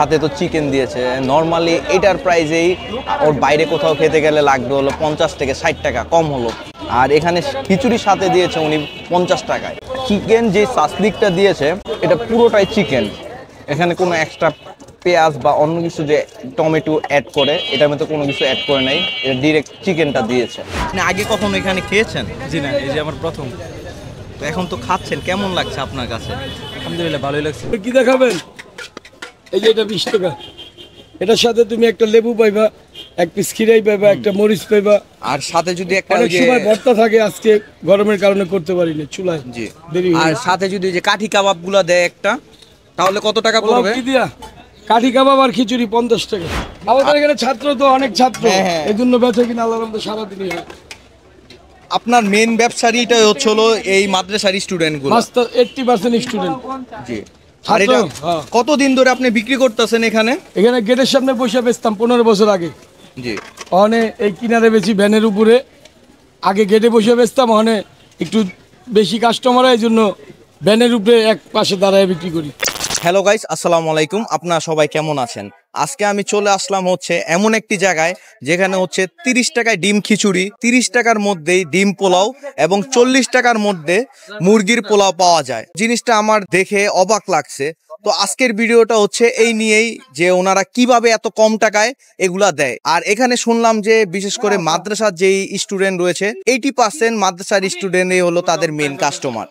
সাথে তো চিকেন দিয়েছে। নর্মালি এটার প্রাইসেই ওর বাইরে কোথাও খেতে গেলে লাগবে হলো 50 থেকে 60 টাকা কম হলো, আর এখানে খিচুড়ির সাথে দিয়েছে উনি 50 টাকায়। চিকেন যে সাসলিকটা দিয়েছে এটা পুরোটাই চিকেন, এখানে কোনো এক্সট্রা পেঁয়াজ বা অন্য কিছু যে টমেটো অ্যাড করে এটার মধ্যে কোনো কিছু অ্যাড করে নাই, এটা ডিরেক্ট চিকেনটা দিয়েছে। আপনি আগে কখনো এখানে খেয়েছেন? জি না, এই যে আমার প্রথম। তো এখন তো খাচ্ছেন, কেমন লাগছে আপনার কাছে? আলহামদুলিল্লাহ ভালোই লাগছে। কি দেখাবেন? এই যে এটা 20 টাকা, এটার সাথে তুমি একটা লেবু পাইবা, এক পিস খিরাই পাইবা, একটা মরিচ পাইবা, আর সাথে যদি একটা অনেক সময় ভর্তা থাকে, আজকে গরমের কারণে করতে পারি না চুলায়। জি, দেরি আর সাথে যদি যে কাঠি কাবাব গুলা দেয় একটা, তাহলে কত টাকা পড়বে? কি দিয়া কাঠি কাবাব আর খিচুড়ি 50 টাকা। আমাদের এখানে ছাত্র তো অনেক ছাত্র, এই জন্য বেচা কিনা আল্লাহর রহমতে সারাদিনই হয়। আপনার মেন ব্যবসায়ীটাই হচ্ছে হলো এই মাদ্রাসার স্টুডেন্ট গুলো, মাস্টার 80% স্টুডেন্ট। জি, আর এটা কতদিন ধরে আপনি বিক্রি করতেছেন এখানে? এখানে গেটের সামনে বসে বেচতাম 15 বছর আগে। জি, ওখানে এই কিনারে বেশি ভ্যানের উপরে, আগে গেটে বসে বেচতাম, ওখানে একটু বেশি কাস্টমার হয়, এই জন্য ভ্যানের উপরে এক পাশে দাঁড়ায় বিক্রি করি। হ্যালো গাইস, আসসালামু আলাইকুম। আপনারা সবাই কেমন আছেন? আজকে আমি চলে আসলাম হচ্ছে এমন একটি জায়গায় যেখানে হচ্ছে 30 টাকায় ডিম খিচুড়ি, 30 টাকার মধ্যেই ডিম পোলাও এবং 40 টাকার মধ্যে মুরগির পোলাও পাওয়া যায়। জিনিসটা আমার দেখে অবাক লাগছে। তো আজকের ভিডিওটা হচ্ছে এই নিয়েই যে ওনারা কিভাবে এত কম টাকায় এগুলা দেয়। আর এখানে শুনলাম যে বিশেষ করে মাদ্রাসার যেই স্টুডেন্ট রয়েছে 80% মাদ্রাসার স্টুডেন্টই হলো তাদের মেন কাস্টমার।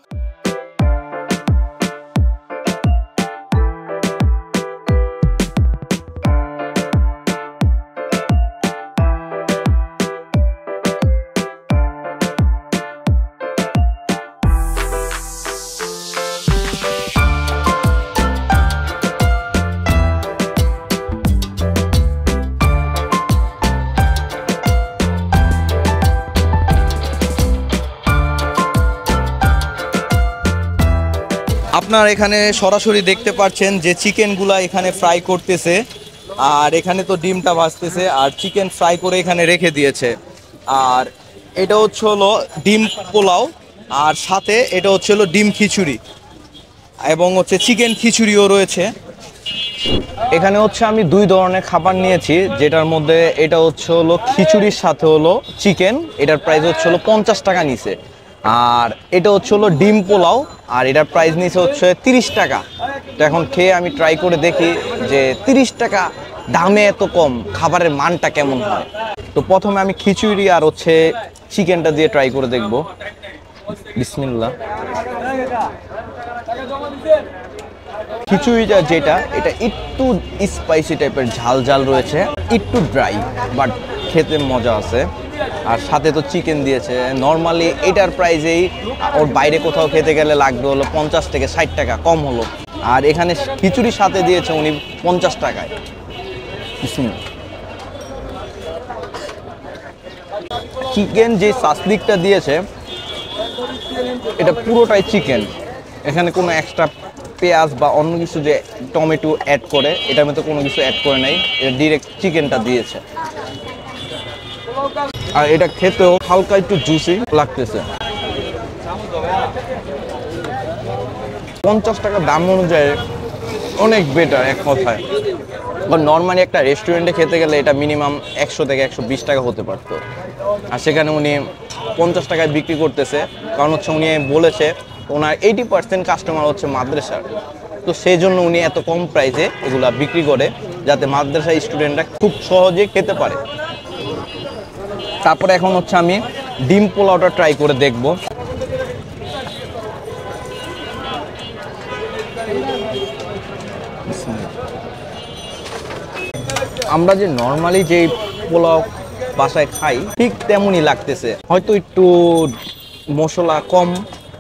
আপনার এখানে সরাসরি দেখতে পাচ্ছেন যে চিকেনগুলা এখানে ফ্রাই করতেছে, আর এখানে তো ডিমটা ভাজতেছে, আর চিকেন ফ্রাই করে এখানে রেখে দিয়েছে। আর এটা হচ্ছে হলো ডিম পোলাও, আর সাথে এটা হচ্ছে হলো ডিম খিচুড়ি এবং হচ্ছে চিকেন খিচুড়িও রয়েছে। এখানে হচ্ছে আমি দুই ধরনের খাবার নিয়েছি, যেটার মধ্যে এটা হচ্ছে হলো খিচুড়ির সাথে হলো চিকেন, এটার প্রাইস হচ্ছে হলো 50 টাকা নিছে। আর এটা হচ্ছে হলো ডিম পোলাও, আর এটার প্রাইস নিচে হচ্ছে 30 টাকা। তো এখন খেয়ে আমি ট্রাই করে দেখি যে 30 টাকা দামে এত কম খাবারের মানটা কেমন হয়। তো প্রথমে আমি খিচুড়ি আর হচ্ছে চিকেনটা দিয়ে ট্রাই করে দেখব। বিসমিল্লাহ। খিচুড়িটা যেটা, এটা একটু স্পাইসি টাইপের, ঝাল ঝাল রয়েছে, একটু ড্রাই, বাট খেতে মজা আছে। আর সাথে তো চিকেন দিয়েছে। নর্মালি এটার প্রাইসেই ওর বাইরে কোথাও খেতে গেলে লাগবে হলো 50 থেকে 60 টাকা কম হলো, আর এখানে খিচুড়ির সাথে দিয়েছে উনি 50 টাকায়। চিকেন যে সাসলিকটা দিয়েছে এটা পুরোটাই চিকেন, এখানে কোনো এক্সট্রা পেঁয়াজ বা অন্য কিছু যে টমেটো অ্যাড করে এটার মধ্যে কোনো কিছু অ্যাড করে নাই, এটা ডিরেক্ট চিকেনটা দিয়েছে। আর এটা খেতেও হালকা একটু জুসি লাগতেছে। 50 টাকা দাম অনুযায়ী অনেক বেটার এক কথায়। নর্মালি একটা রেস্টুরেন্টে খেতে গেলে এটা মিনিমাম 100 থেকে 120 টাকা হতে পারতো, আর সেখানে উনি 50 টাকায় বিক্রি করতেছে। কারণ হচ্ছে উনি বলেছে ওনার 80% কাস্টমার হচ্ছে মাদ্রাসার, তো সেই জন্য উনি এত কম প্রাইসে এগুলা বিক্রি করে যাতে মাদ্রাসার স্টুডেন্টরা খুব সহজে খেতে পারে। তারপরে এখন হচ্ছে আমি ডিম পোলাওটা ট্রাই করে দেখব। আমরা যে নর্মালি যে পোলাও বাসায় খাই ঠিক তেমনই লাগতেছে, হয়তো একটু মশলা কম,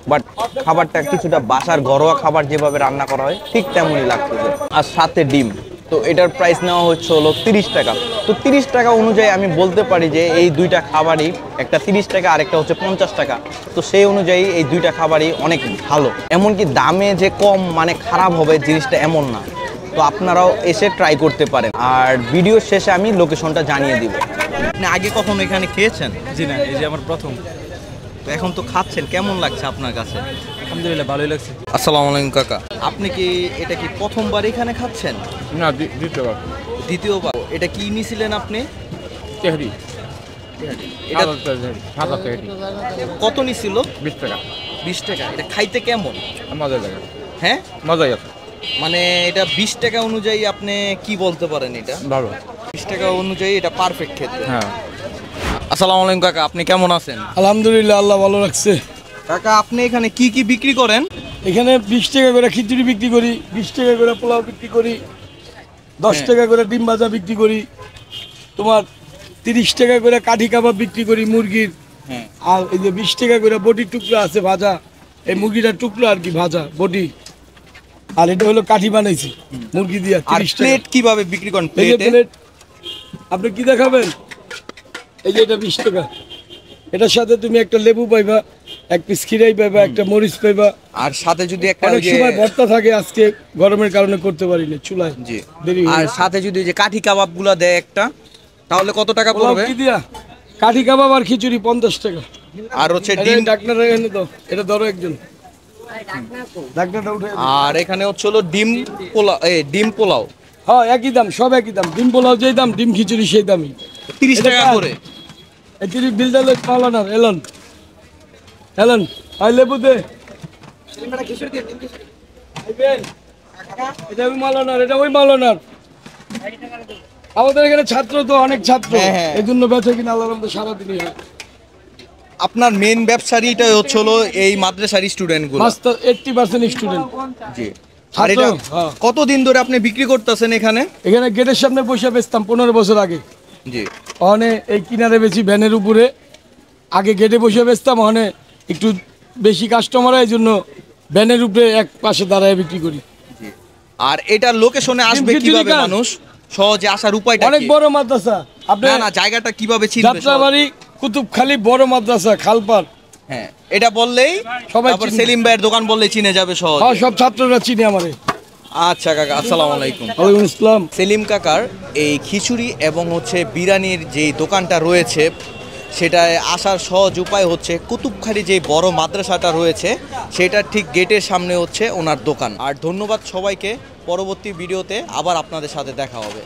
বাট খাবারটা কিছুটা বাসার ঘরোয়া খাবার যেভাবে রান্না করা হয় ঠিক তেমনই লাগতেছে। আর সাথে ডিম, তো এটার প্রাইস নেওয়া হচ্ছে হলো 30 টাকা। তো 30 টাকা অনুযায়ী আমি বলতে পারি যে এই দুইটা খাবারই, একটা 30 টাকা আরেকটা হচ্ছে 50 টাকা, তো সেই অনুযায়ী এই দুইটা খাবারই অনেক ভালো। এমনকি দামে যে কম মানে খারাপ হবে জিনিসটা এমন না। তো আপনারাও এসে ট্রাই করতে পারেন, আর ভিডিওর শেষে আমি লোকেশনটা জানিয়ে দিব। আপনি আগে কখনো এখানে খেয়েছেন? জি না, এই যে আমার প্রথম। তো এখন তো খাচ্ছেন, কেমন লাগছে আপনার কাছে? আলহামদুলিল্লাহ ভালোই লাগছে। আসসালামু আলাইকুম কাকা, আপনি কি এটা কি প্রথমবার এখানে খাচ্ছেন? না দ্বিতীয়বার দ্বিতীয়বার? এটা কি নিছিলেন আপনি? তেহরি এটা সাদা তেহরি কত নিছিল? 20 টাকা। 20 টাকা। এটা খাইতে কেমন? মজা লাগে, হ্যাঁ মজাই আছে, মানে এটা 20 টাকা অনুযায়ী আপনি কি বলতে পারেন? এটা ভালো। 20 টাকা অনুযায়ী এটা পারফেক্ট খেতে। হ্যাঁ। আসসালামু আলাইকুম কাকা, আপনি কেমন আছেন? আলহামদুলিল্লাহ, আল্লাহ ভালো রাখছে। কাকা আপনি এখানে কি কি বিক্রি করেন? এখানে 20 টাকা করে খিচুড়ি বিক্রি করি, 20 টাকা করে পোলাও বিক্রি করি, 10 টাকা করে ডিম ভাজা বিক্রি করি, তোমার 30 টাকা করে কাঠি কাবাব বিক্রি করি মুরগির, হ্যাঁ। আর এই যে 20 টাকা করে বটির টুকরা আছে ভাজা, এই মুরগিটার টুকরা আর কি ভাজা বটি, আর এটা হলো কাঠি বানাইছি মুরগি দিয়া আর 30 টাকা। প্লেট কিভাবে বিক্রি করেন? এই যে প্লেটে প্লেট আপনি কি দেখাবেন? এই যে এটা 20 টাকা, এটার সাথে তুমি একটা লেবু পাইবা, এক পিস খিরাই পাইবা, একটা মরিচ পাইবা, আর সাথে যদি একটা অনেক ওই যে সময় ভর্তা থাকে, আজকে গরমের কারণে করতে পারি না চুলায়, জি, দেরি আর হয়ে সাথে যদি ওই যে কাঠি কাবাব গুলা দেয় একটা, তাহলে কত টাকা পোলাও পড়বে? কি দিয়া কাঠি কাবাব আর খিচুড়ি 50 টাকা। আর হচ্ছে এটা ডিম, ডাকনাটা এনে দাও, এটা ধরো একজন, ডাকনাটা উঠে দাও। আর এখানে হচ্ছে হলো ডিম পোলাও, ডিম পোলাও হ্যাঁ একই দাম, সব একই দাম, ডিম পোলাও যেই দাম, ডিম খিচুড়ি সেই দামই। 30 এটা টাকা কার? করে। এই তিরিশ বিলটা লোক পালানার এলন এলন, আই লেবু দে। আইবেন। এটা ওই মালানার, এটা ওই মালানার। আমাদের এখানে ছাত্র তো অনেক ছাত্র, হ্যাঁ, হ্যাঁ। এই জন্য বেচা কিনা আল্লাহর রহমতে সারাদিনই হয়। আপনার মেন ব্যবসায়ীটাই হচ্ছে হলো এই মাদ্রাসার স্টুডেন্ট গুলো। Master 80% student. জি। আর ছাত্র, এটা হ্যাঁ। কতদিন ধরে আপনি বিক্রি করতেছেন এখানে? এখানে গেটের সামনে বসে বেচতাম 15 বছর আগে, জি। অনে এই কিনারে বেশি ভ্যানের উপরে, আগে গেটে বসে বেচতাম, অনে একটু বেশি কাস্টমার হয়, এই জন্য ভ্যানের উপরে এক পাশে দাঁড়ায় বিক্রি করি। আর এটার লোকেশনে আসবে খিচুড়ি কিভাবে কার? মানুষ? সহজে আসার উপায়টা অনেক কি? বড় মাদ্রাসা, আপনি না না, জায়গাটা কিভাবে চিনবে? যাত্রাবাড়ি কুতুবখালী বড় মাদ্রাসা খালপার, হ্যাঁ, এটা বললেই সবাই তারপর চিনবে। সেলিম ভাইয়ের দোকান বললেই চিনে যাবে সহজে। হ্যাঁ সব ছাত্ররা চিনে আমারে। আচ্ছা কাকা, আসসালামু আলাইকুম। ওয়ালাইকুম আসসালাম। সেলিম কাকার এই খিচুড়ি এবং হচ্ছে বিরিয়ানির যেই দোকানটা রয়েছে, সেটায় আসার সহজ উপায় হচ্ছে কুতুবখালী যে বড় মাদ্রাসাটা রয়েছে, সেটার ঠিক গেটের সামনে হচ্ছে ওনার দোকান। আর ধন্যবাদ সবাইকে, পরবর্তী ভিডিওতে আবার আপনাদের সাথে দেখা হবে।